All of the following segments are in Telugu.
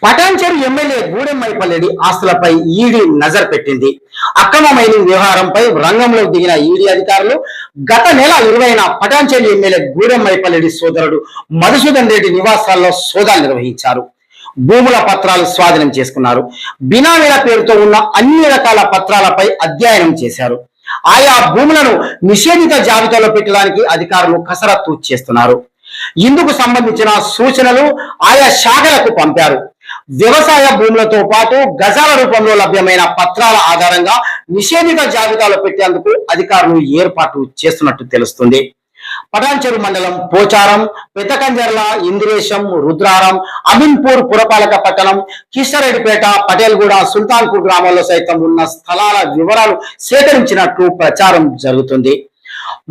పటాన్చెరు ఎమ్మెల్యే గూడెం మైపల్లెడి ఆస్తులపై ఈడీ నజర్ పెట్టింది. అక్రమ మైనింగ్ వ్యవహారంపై రంగంలోకి దిగిన ఈడీ అధికారులు గత నెల 20న పటాన్చెరు ఎమ్మెల్యే గూడెం మైపల్లెడి సోదరుడు మధుసూదన్ రెడ్డి నివాసాల్లో సోదాలు నిర్వహించారు. భూముల పత్రాలు స్వాధీనం చేసుకున్నారు. బినామీల పేరుతో ఉన్న అన్ని రకాల పత్రాలపై అధ్యయనం చేశారు. ఆయా భూములను నిషేధిత జాబితాలో పెట్టడానికి అధికారులు కసరత్తు చేస్తున్నారు. ఇందుకు సంబంధించిన సూచనలు ఆయా శాఖలకు పంపారు. వ్యవసాయ భూములతో పాటు గజాల రూపంలో లభ్యమైన పత్రాల ఆధారంగా నిషేధిత జాబితాలో పెట్టేందుకు అధికారులు ఏర్పాటు చేస్తున్నట్టు తెలుస్తుంది. పటాన్చెరు మండలం పోచారం, పెద్దకంజర్ల, ఇంద్రేశం, రుద్రారం, అమీన్పూర్ పురపాలక పట్టణం, కిషరెడ్డిపేట, పటేల్గూడ, సుల్తాన్పూర్ గ్రామాల్లో సైతం ఉన్న స్థలాల వివరాలు సేకరించినట్లు ప్రచారం జరుగుతుంది.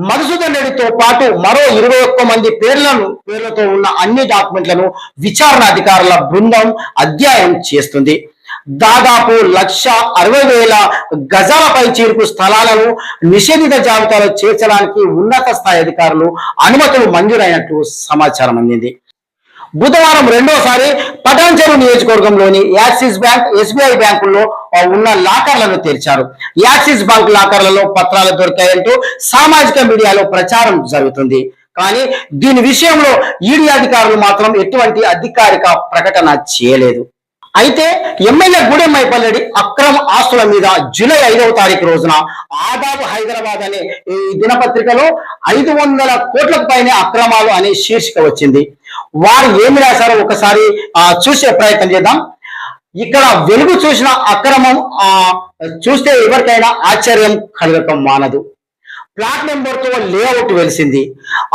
మధుసూదన్ రెడ్డితో పాటు మరో 21 మంది పేర్లతో ఉన్న అన్ని డాక్యుమెంట్లను విచారణ అధికారుల బృందం అధ్యయనం చేస్తుంది. దాదాపు 1,60,000 గజాలపై చేరుకు స్థలాలను నిషేధిత జాబితాలో చేర్చడానికి ఉన్నత స్థాయి అధికారులు అనుమతులు మంజూరైనట్లు సమాచారం అందింది. బుధవారం రెండోసారి పటాన్చెరు నియోజకవర్గంలోని యాక్సిస్ బ్యాంక్, ఎస్బీఐ బ్యాంకుల్లో ఉన్న లాకర్లను తెరిచారు. యాక్సిస్ బ్యాంక్ లాకర్లలో పత్రాలు దొరికాయంటూ సామాజిక మీడియాలో ప్రచారం జరుగుతుంది. కానీ దీని విషయంలో ఈడీ అధికారులు మాత్రం ఎటువంటి అధికారిక ప్రకటన చేయలేదు. అయితే ఎమ్మెల్యే గూడెం మైపల్లెడి అక్రమ ఆస్తుల మీద జూలై 5వ తారీఖు రోజున ఆదాబ్ హైదరాబాద్ అనే ఈ దినపత్రికలో 500 కోట్లకు పైనే అక్రమాలు అనే శీర్షిక వచ్చింది. వారు ఏమి రాశారో ఒకసారి చూసే ప్రయత్నం చేద్దాం. ఇక్కడ వెలుగు చూసిన అక్రమం చూస్తే ఎవరికైనా ఆశ్చర్యం కలగటం మానదు. ప్లాట్ నెంబర్ తో లేఅవుట్ వెలిసింది.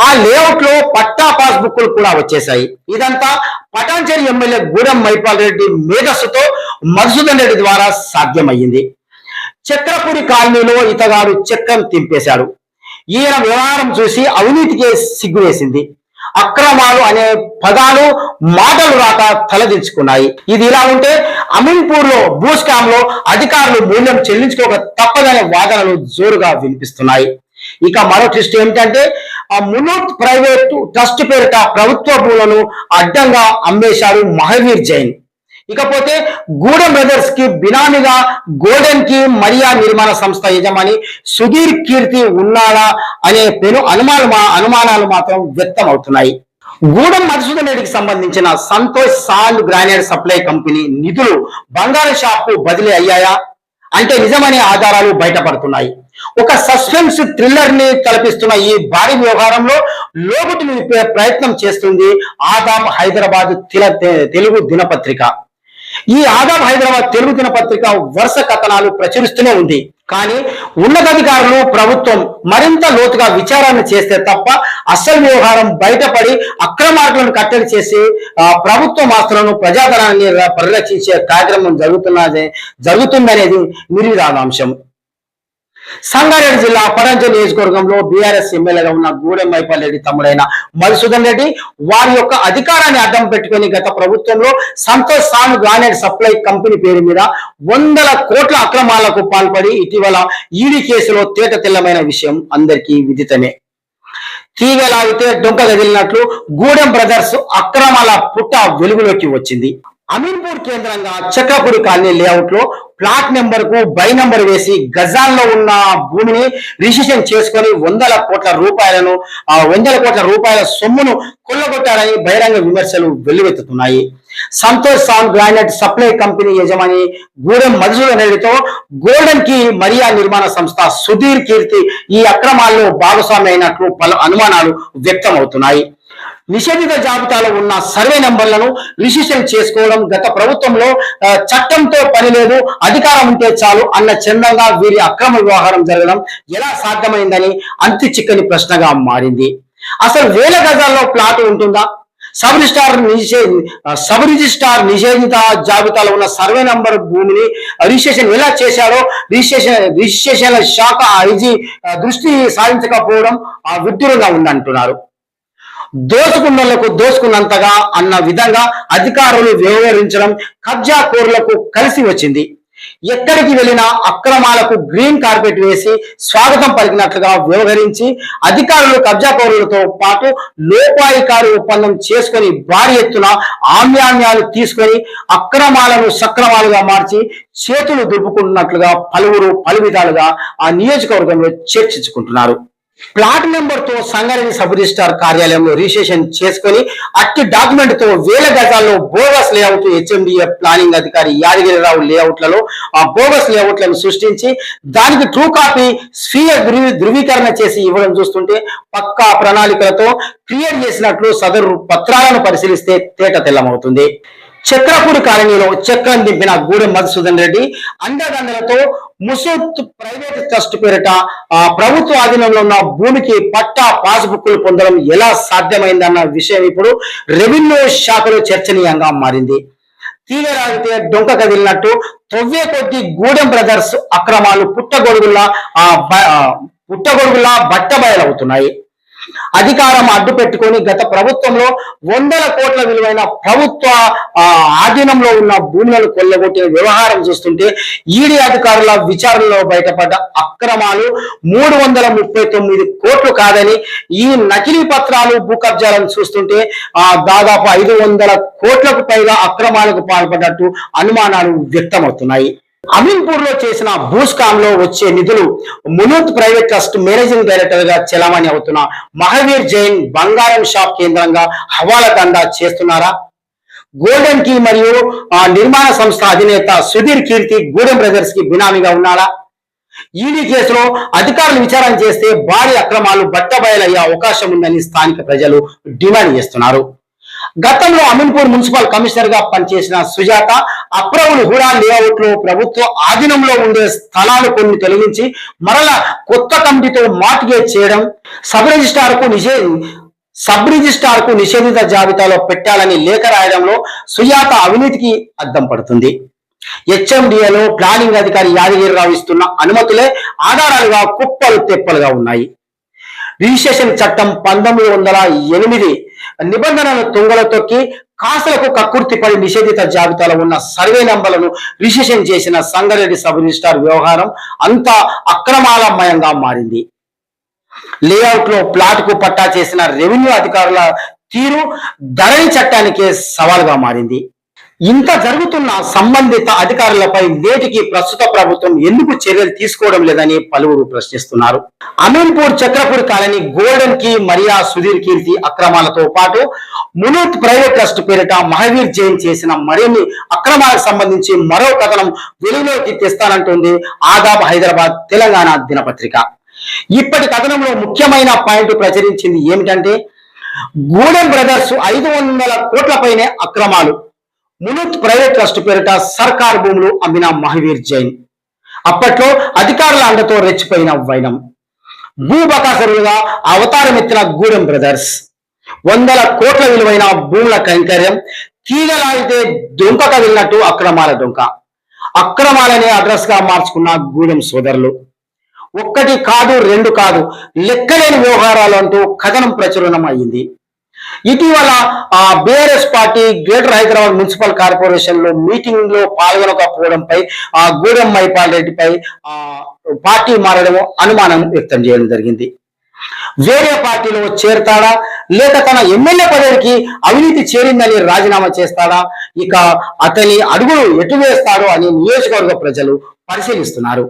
ఆ లేఅవుట్ లో పట్టా పాస్బుక్లు కూడా వచ్చేసాయి. ఇదంతా పటాన్చెరు ఎమ్మెల్యే గూడెం మైపాల్ మేధస్సుతో మధుసూదన్ రెడ్డి ద్వారా సాధ్యమయ్యింది. చక్రపురి కాలనీలో ఇతగాడు చక్రం తింపేశాడు. ఈయన వ్యవహారం చూసి అవినీతికే సిగ్గు వేసింది. అక్రమాలు అనే పదాలు మాటలు రాక తలదించుకున్నాయి. ఇది ఇలా ఉంటే అమీన్పూర్ లో భూస్కామ్ లో అధికారులు మూల్యం చెల్లించుకోక తప్పదనే వాదనలు జోరుగా వినిపిస్తున్నాయి. ఇక మరో ట్విస్ట్ ఏమిటంటే మునూత్ ప్రైవేట్ ట్రస్ట్ పేరిట ప్రభుత్వ భూములను అడ్డంగా అమ్మేశాడు మహావీర్ జైన్. ఇకపోతే గూడెం బ్రదర్స్ కి బినామీగా గోల్డెన్ కి మరియా నిర్మాణ సంస్థ యజమాని సుధీర్ కీర్తి ఉన్నాడా అనే పెను అనుమానాలు మాత్రం వ్యక్తం అవుతున్నాయి. గూడెం మధుసూదన్ రెడ్డికి సంబంధించిన Santosh sand granite supply company నిధులు బంగారు షాప్ బదిలీ అయ్యాయా అంటే నిజమనే ఆధారాలు బయటపడుతున్నాయి. ఒక సస్పెన్స్ థ్రిల్లర్ ని కల్పిస్తున్న ఈ భారీ వ్యవహారంలో లోగుటును విప్పే ప్రయత్నం చేస్తుంది ఆదాబ్ హైదరాబాద్ తెలుగు దినపత్రిక. ఈ ఆదాబ్ హైదరాబాద్ తెలుగు దినపత్రిక వరుస కథనాలు ప్రచురిస్తూనే ఉంది. కానీ ఉన్నతాధికారులు ప్రభుత్వం మరింత లోతుగా విచారణ చేస్తే తప్ప అసలు వ్యవహారం బయటపడి అక్రమార్కులను కట్టడి చేసి ప్రభుత్వ ఆస్తులను ప్రజాధనాన్ని పరిరక్షించే కార్యక్రమం జరుగుతుందనేది నిర్వివాదాంశం. సంగారెడ్డి జిల్లా పటాన్చెరు నియోజకవర్గంలో బీఆర్ఎస్ ఎమ్మెల్యేగా ఉన్న గూడెం మైపాల్ తమ్ముడైన మధుసూదన్ రెడ్డి వారి యొక్క అధికారాన్ని అడ్డం పెట్టుకుని గత ప్రభుత్వంలో Santosh sand granite supply company పేరు మీద 100 కోట్ల అక్రమాలకు పాల్పడి ఇటీవల ఈడీ కేసులో తేట తెల్లమైన విషయం అందరికీ విదితమే. తీగలాగితే డొంక గదిలినట్లు గూడెం బ్రదర్స్ అక్రమాల పుట్ట వెలుగులోకి వచ్చింది. అమీన్పూర్ కేంద్రంగా చక్రపురి కాలనీ లేఅవుట్ లో ప్లాట్ నెంబర్ కు బై నెంబర్ వేసి గజాల్లో ఉన్న భూమిని రిజిస్ట్రేషన్ చేసుకొని 100 కోట్ల రూపాయల సొమ్మును కొల్లగొట్టారని బహిరంగ విమర్శలు వెల్లువెత్తుతున్నాయి. Santosh sand granite supply company యజమాని గూడెం మధుసూదన్ రెడ్డితో గోల్డెన్ కి మరియా నిర్మాణ సంస్థ సుధీర్ కీర్తి ఈ అక్రమాల్లో భాగస్వామి అయినట్లు పలు అనుమానాలు వ్యక్తం అవుతున్నాయి. నిషేధిత జాబితాలో ఉన్న సర్వే నెంబర్లను రిజిస్ట్రేషన్ చేసుకోవడం గత ప్రభుత్వంలో చట్టంతో పని లేదు, అధికారం ఉంటే చాలు అన్న చందంగా వీరి అక్రమ వ్యవహారం జరగడం ఎలా సాధ్యమైందని అంతు చిక్కని ప్రశ్నగా మారింది. అసలు 1000 గజాల్లో ప్లాట్ ఉంటుందా? సబ్ రిజిస్ట్రార్ నిషేధిత జాబితాలో ఉన్న సర్వే నంబర్ భూమిని రిజిస్ట్రేషన్ ఎలా చేశారో రిజిస్ట్రేషన్ శాఖ ఐజీ దృష్టి సాధించకపోవడం విడ్డూరంగా ఉందంటున్నారు. దోచుకున్నలకు దోచుకున్నంతగా అన్న విధంగా అధికారులు వ్యవహరించడం కబ్జా కోరులకు కలిసి వచ్చింది. ఎక్కడికి వెళ్ళినా అక్రమాలకు గ్రీన్ కార్పెట్ వేసి స్వాగతం పలికినట్లుగా వ్యవహరించి అధికారులు కబ్జాకోరులతో పాటు లోపాయికారు ఒప్పందం చేసుకొని భారీ ఎత్తున ఆమ్యామ్యాలు తీసుకొని అక్రమాలను సక్రమాలుగా మార్చి చేతులు దులుపుకుంటున్నట్లుగా పలువురు పలు విధాలుగా ఆ నియోజకవర్గంలో చర్చించుకుంటున్నారు. ప్లాట్ నెంబర్ తో సంగారెడ్డి సబ్ రిజిస్ట్రార్ కార్యాలయంలో రిజిస్ట్రేషన్ చేసుకుని అట్టి డాక్యుమెంట్ తో వేల గజాల్లో బోగస్ లేఅవుట్ హెచ్ఎండిఏ ప్లానింగ్ అధికారి యాదగిరిరావు లేఅవుట్లలో ఆ బోగస్ లేఅవుట్లను సృష్టించి దానికి ట్రూ కాపీ స్వీయ ధృవీకరణ చేసి ఇవ్వడం చూస్తుంటే పక్కా ప్రణాళికలతో క్రియేట్ చేసినట్లు సదరు పత్రాలను పరిశీలిస్తే తేట తెల్లమవుతుంది. చక్రపూడి కాలనీలో చక్రం దింపిన గూడెం మధుసూదన్ రెడ్డి అండదండలతో ముసూత్ ప్రైవేట్ ట్రస్ట్ పేరిట ప్రభుత్వ ఆధీనంలో ఉన్న భూమికి పట్టా పాస్బుక్లు పొందడం ఎలా సాధ్యమైందన్న విషయం ఇప్పుడు రెవెన్యూ శాఖలో చర్చనీయంగా మారింది. తీగరాగితే డొంక కదిలినట్టు తొవ్వే కొద్ది గూడెం బ్రదర్స్ అక్రమాలు పుట్టగొడుగులా బట్టబయలవుతున్నాయి. అధికారం అడ్డు పెట్టుకొని గత ప్రభుత్వంలో వందల కోట్ల విలువైన ప్రభుత్వ ఆధీనంలో ఉన్న భూములను కొల్లగొట్టిన వ్యవహారం చూస్తుంటే ఈడీ అధికారుల విచారణలో బయటపడ్డ అక్రమాలు 339 కోట్లు కాదని ఈ నకిలీ పత్రాలు భూ కబ్జాలను చూస్తుంటే దాదాపు 500 కోట్లకు పైగా అక్రమాలకు పాల్పడ్డట్టు అనుమానాలు వ్యక్తమవుతున్నాయి. అమీన్పూర్ లో చేసిన భూస్కామ్ లో వచ్చే నిధులు మునూత్ ప్రైవేట్ ట్రస్ట్ మేనేజింగ్ డైరెక్టర్ గా చెలామణి అవుతున్న మహావీర్ జైన్ బంగారం షాప్ కేంద్రంగా హవాలా దందా చేస్తున్నారా? గోల్డెన్ కీ మరియు నిర్మాణ సంస్థ అధినేత సుధీర్ కీర్తి గూడెం బ్రదర్స్ కి బినామీగా ఉన్నాడా? ఈడీ కేసులో అధికారులు విచారణ చేస్తే భారీ అక్రమాలు బట్టబయలయ్యే అవకాశం ఉందని స్థానిక ప్రజలు డిమాండ్ చేస్తున్నారు. గతంలో అమీన్పూర్ మున్సిపల్ కమిషనర్ గా పనిచేసిన సుజాత అప్రవులు హుడా లేఅవుట్ లో ప్రభుత్వ ఆధీనంలో ఉండే స్థలాలు కొన్ని తొలగించి మరలా కొత్త కమిటీతో మార్టిగేజ్ చేయడం, సబ్ రిజిస్ట్రార్ కు నిషేధిత జాబితాలో పెట్టాలని లేఖ రాయడంలో సుజాత అవినీతికి అద్దం పడుతుంది. హెచ్ఎండిఏలో ప్లానింగ్ అధికారి యాదగిరిరావు ఇస్తున్న అనుమతులే ఆధారాలుగా కుప్పలు తెప్పలుగా ఉన్నాయి. రిజిస్ట్రేషన్ చట్టం 1908 నిబంధనలను తుంగలో తొక్కి కాసులకు కక్కుర్తిపడి నిషేధిత జాబితాలో ఉన్న సర్వే నంబర్లను రిజిస్ట్రేషన్ చేసిన సంగారెడ్డి సబ్ రిజిస్ట్రార్ వ్యవహారం అంతా అక్రమాలమయంగా మారింది. లేఅవుట్ లో ప్లాట్ కు పట్టా చేసిన రెవెన్యూ అధికారుల తీరు ధరణి చట్టానికే సవాల్గా మారింది. ఇంత జరుగుతున్న సంబంధిత అధికారులపై నేటికి ప్రస్తుత ప్రభుత్వం ఎందుకు చర్యలు తీసుకోవడం లేదని పలువురు ప్రశ్నిస్తున్నారు. Ameenpur Chakrapudi colony golden key Maria Sudheer Keerthi అక్రమాలతో పాటు మునూత్ ప్రైవేట్ ట్రస్ట్ పేరిట మహావీర్ జైన్ చేసిన మరిన్ని అక్రమాలకు సంబంధించి మరో కథనం వెలుగులోకి తెస్తానంటోంది ఆదాబ్ హైదరాబాద్ తెలంగాణ దినపత్రిక. ఇప్పటి కథనంలో ముఖ్యమైన పాయింట్ ప్రచురించింది ఏమిటంటే గూడెం బ్రదర్స్ 500 కోట్లపైనే అక్రమాలు, మునూత్ ప్రైవేట్ ట్రస్ట్ పేరిట సర్కార్ భూములు అమ్మిన మహావీర్ జైన్, అప్పట్లో అధికారుల అండతో రెచ్చిపోయిన వైనం, భూబకాసురులుగా అవతారమెత్తిన గూడెం బ్రదర్స్, 100 కోట్ల విలువైన భూముల కైంకర్యం, తీగలాగితే డొంక కదిలినట్టు అక్రమాల డొంక, అక్రమాలనే అడ్రస్ గా మార్చుకున్న గూడెం సోదరులు, ఒక్కటి కాదు రెండు కాదు లెక్కలేని వ్యవహారాలు అంటూ కథనం ప్రచురణం అయ్యింది. ఇటీవల BRS party greater Hyderabad municipal corporation లో మీటింగ్ లో పాల్గొనకపోవడంపై గూడెం మైపాల్ రెడ్డిపై పార్టీ మారడం అనుమానం వ్యక్తం చేయడం జరిగింది. వేరే పార్టీలో చేరతాడా లేక తన ఎమ్మెల్యే పదవికి అవినీతి చేరిందని రాజీనామా చేస్తాడా, ఇక అతని అడుగులు ఎటు వేస్తాడో అని నియోజకవర్గ ప్రజలు పరిశీలిస్తున్నారు.